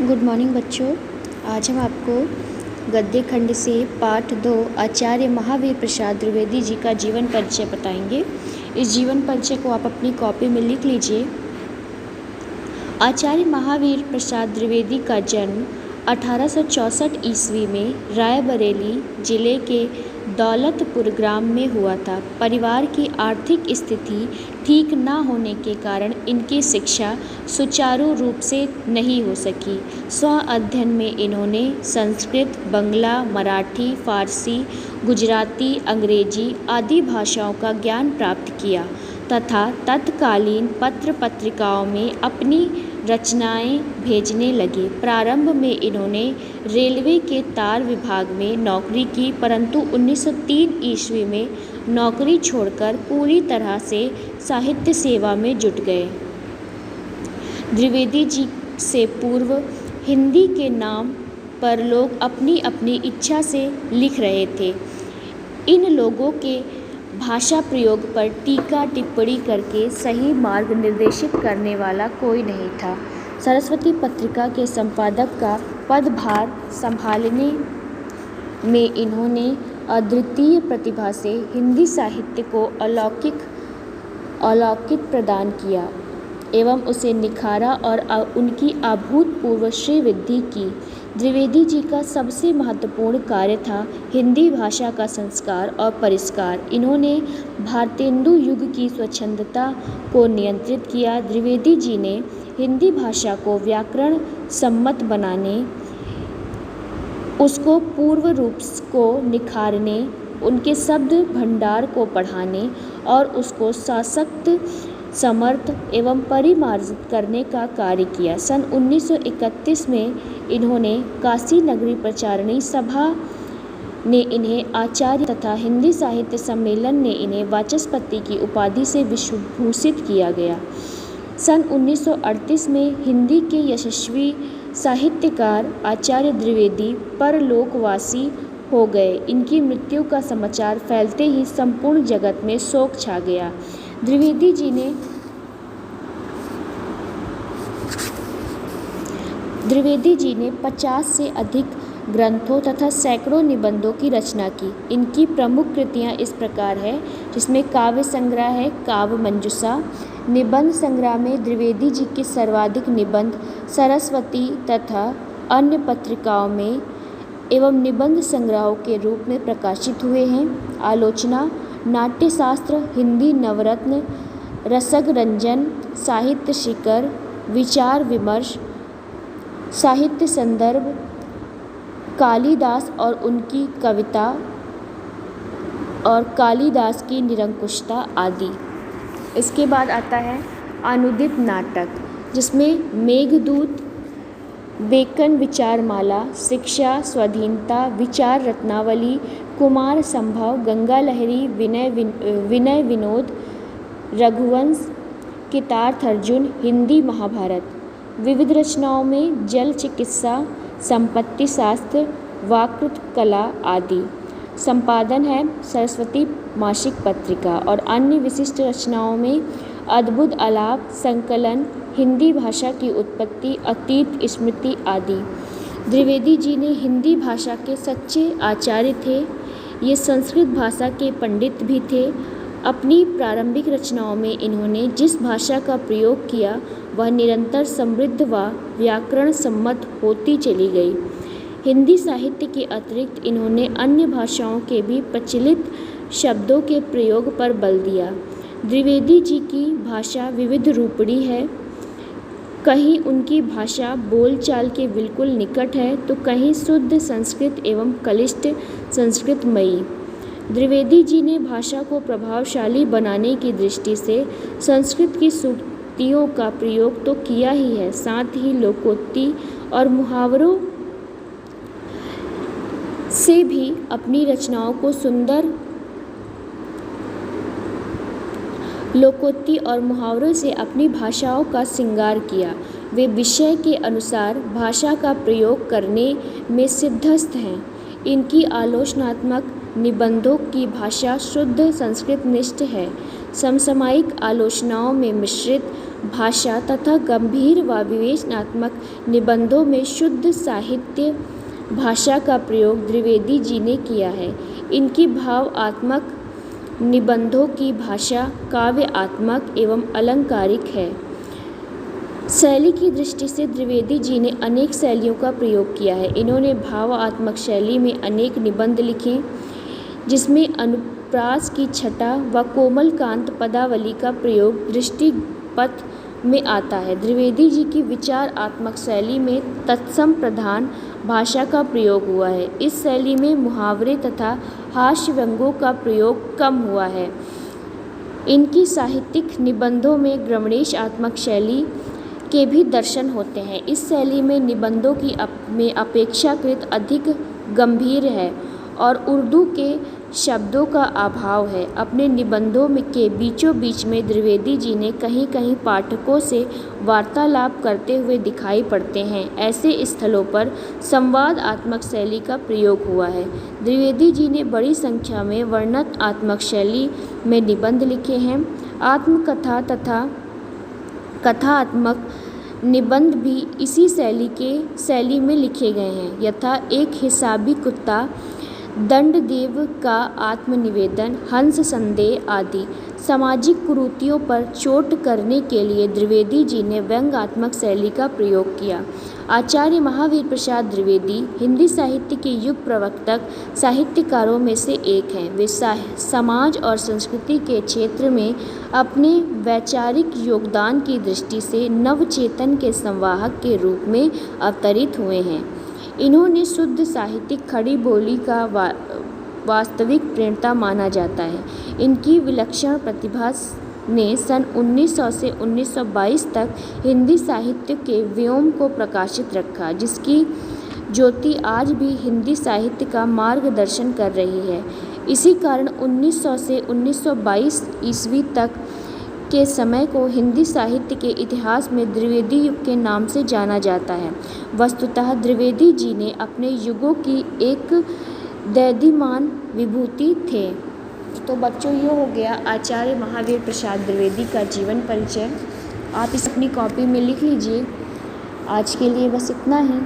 Good morning बच्चों। आज हम आपको गद्य खंड से पाठ 2 आचार्य महावीर प्रसाद द्विवेदी जी का जीवन परिचय बताएंगे। इस जीवन परिचय को आप अपनी कॉपी में लिख लीजिए। आचार्य महावीर प्रसाद द्विवेदी का जन्म 1864 ईस्वी में रायबरेली जिले के दौलतपुर ग्राम में हुआ था। परिवार की आर्थिक स्थिति ठीक न होने के कारण इनकी शिक्षा सुचारू रूप से नहीं हो सकी। स्व अध्ययन में इन्होंने संस्कृत, बंगला, मराठी, फारसी, गुजराती, अंग्रेजी आदि भाषाओं का ज्ञान प्राप्त किया तथा तत्कालीन पत्र पत्रिकाओं में अपनी रचनाएं भेजने लगे। प्रारंभ में इन्होंने रेलवे के तार विभाग में नौकरी की, परंतु 1903 ईस्वी में नौकरी छोड़कर पूरी तरह से साहित्य सेवा में जुट गए। द्विवेदी जी से पूर्व हिंदी के नाम पर लोग अपनी अपनी इच्छा से लिख रहे थे। इन लोगों के भाषा प्रयोग पर टीका टिप्पणी करके सही मार्ग निर्देशित करने वाला कोई नहीं था। सरस्वती पत्रिका के संपादक का पदभार संभालने में इन्होंने अद्वितीय प्रतिभा से हिंदी साहित्य को अलौकिक प्रदान किया एवं उसे निखारा और उनकी अभूतपूर्व श्रीवृद्धि की। द्विवेदी जी का सबसे महत्वपूर्ण कार्य था हिंदी भाषा का संस्कार और परिष्कार। इन्होंने भारतेंदु युग की स्वच्छंदता को नियंत्रित किया। द्विवेदी जी ने हिंदी भाषा को व्याकरण सम्मत बनाने, उसको पूर्व रूप को निखारने, उनके शब्द भंडार को बढ़ाने और उसको सशक्त, समर्थ एवं परिमार्जित करने का कार्य किया। सन 1931 में इन्होंने काशी नगरी प्रचारणी सभा ने इन्हें आचार्य तथा हिंदी साहित्य सम्मेलन ने इन्हें वाचस्पति की उपाधि से विभूषित किया गया। सन 1938 में हिंदी के यशस्वी साहित्यकार आचार्य द्विवेदी परलोकवासी हो गए। इनकी मृत्यु का समाचार फैलते ही संपूर्ण जगत में शोक छा गया। द्विवेदी जी ने 50 से अधिक ग्रंथों तथा सैकड़ों निबंधों की रचना की। इनकी प्रमुख कृतियां इस प्रकार है, जिसमें काव्य संग्रह है काव्य मंजूषा। निबंध संग्रह में द्विवेदी जी के सर्वाधिक निबंध सरस्वती तथा अन्य पत्रिकाओं में एवं निबंध संग्रहों के रूप में प्रकाशित हुए हैं। आलोचना, नाट्यशास्त्र, हिंदी नवरत्न, रसग रंजन, साहित्य शिखर, विचार विमर्श, साहित्य संदर्भ, कालिदास और उनकी कविता और कालिदास की निरंकुशता आदि। इसके बाद आता है अनुदित नाटक, जिसमें मेघदूत, बेकन विचारमाला, शिक्षा, स्वाधीनता, विचार रत्नावली, कुमार संभव, गंगा लहरी, विनय विनोद, रघुवंश, कितार्थ अर्जुन, हिंदी महाभारत। विविध रचनाओं में जल चिकित्सा, संपत्ति शास्त्र, वाकृत कला आदि। संपादन है सरस्वती मासिक पत्रिका और अन्य विशिष्ट रचनाओं में अद्भुत आलाप, संकलन, हिंदी भाषा की उत्पत्ति, अतीत स्मृति आदि। द्विवेदी जी ने हिंदी भाषा के सच्चे आचार्य थे। ये संस्कृत भाषा के पंडित भी थे। अपनी प्रारंभिक रचनाओं में इन्होंने जिस भाषा का प्रयोग किया वह निरंतर समृद्ध व व्याकरण सम्मत होती चली गई। हिंदी साहित्य के अतिरिक्त इन्होंने अन्य भाषाओं के भी प्रचलित शब्दों के प्रयोग पर बल दिया। द्विवेदी जी की भाषा विविध रूपड़ी है। कहीं उनकी भाषा बोलचाल के बिल्कुल निकट है तो कहीं शुद्ध संस्कृत एवं कलिष्ठ संस्कृतमयी। द्विवेदी जी ने भाषा को प्रभावशाली बनाने की दृष्टि से संस्कृत की सूक्तियों का प्रयोग तो किया ही है, साथ ही लोकोक्ति और मुहावरों से भी अपनी रचनाओं को लोकोक्ति और मुहावरों से अपनी भाषाओं का श्रृंगार किया। वे विषय के अनुसार भाषा का प्रयोग करने में सिद्धस्थ हैं। इनकी आलोचनात्मक निबंधों की भाषा शुद्ध संस्कृतनिष्ठ है। समसामयिक आलोचनाओं में मिश्रित भाषा तथा गंभीर व विवेचनात्मक निबंधों में शुद्ध साहित्य भाषा का प्रयोग द्विवेदी जी ने किया है। इनकी भावात्मक निबंधों की भाषा काव्यात्मक एवं अलंकारिक है। शैली की दृष्टि से द्विवेदी जी ने अनेक शैलियों का प्रयोग किया है। इन्होंने भावात्मक शैली में अनेक निबंध लिखे, जिसमें अनुप्रास की छटा व कोमलकांत पदावली का प्रयोग दृष्टिपथ में आता है। द्विवेदी जी की विचारात्मक शैली में तत्सम प्रधान भाषा का प्रयोग हुआ है। इस शैली में मुहावरे तथा हास्य व्यंग्यों का प्रयोग कम हुआ है। इनकी साहित्यिक निबंधों में गणवेशात्मक शैली के भी दर्शन होते हैं। इस शैली में निबंधों की में अपेक्षाकृत अधिक गंभीर है और उर्दू के शब्दों का अभाव है। अपने निबंधों में के बीचों बीच में द्विवेदी जी ने कहीं कहीं पाठकों से वार्तालाप करते हुए दिखाई पड़ते हैं। ऐसे स्थलों पर संवादात्मक शैली का प्रयोग हुआ है। द्विवेदी जी ने बड़ी संख्या में वर्णनात्मक शैली में निबंध लिखे हैं। आत्मकथा तथा कथात्मक निबंध भी इसी शैली में लिखे गए हैं, यथा एक हिसाबी कुत्ता, दंडदेव का आत्मनिवेदन, हंस संदेह आदि। सामाजिक कुरीतियों पर चोट करने के लिए द्विवेदी जी ने व्यंग्यात्मक शैली का प्रयोग किया। आचार्य महावीर प्रसाद द्विवेदी हिंदी साहित्य के युग प्रवर्तक साहित्यकारों में से एक हैं। वे समाज और संस्कृति के क्षेत्र में अपने वैचारिक योगदान की दृष्टि से नवचेतन के संवाहक के रूप में अवतरित हुए हैं। इन्होंने शुद्ध साहित्यिक खड़ी बोली का वास्तविक प्रणेता माना जाता है। इनकी विलक्षण प्रतिभा ने सन 1900 से 1922 तक हिंदी साहित्य के व्योम को प्रकाशित रखा, जिसकी ज्योति आज भी हिंदी साहित्य का मार्गदर्शन कर रही है। इसी कारण 1900 से 1922 ईस्वी तक के समय को हिंदी साहित्य के इतिहास में द्विवेदी युग के नाम से जाना जाता है। वस्तुतः द्विवेदी जी ने अपने युगों की एक दैदीमान विभूति थे। तो बच्चों, ये हो गया आचार्य महावीर प्रसाद द्विवेदी का जीवन परिचय। आप इस अपनी कॉपी में लिख लीजिए। आज के लिए बस इतना ही।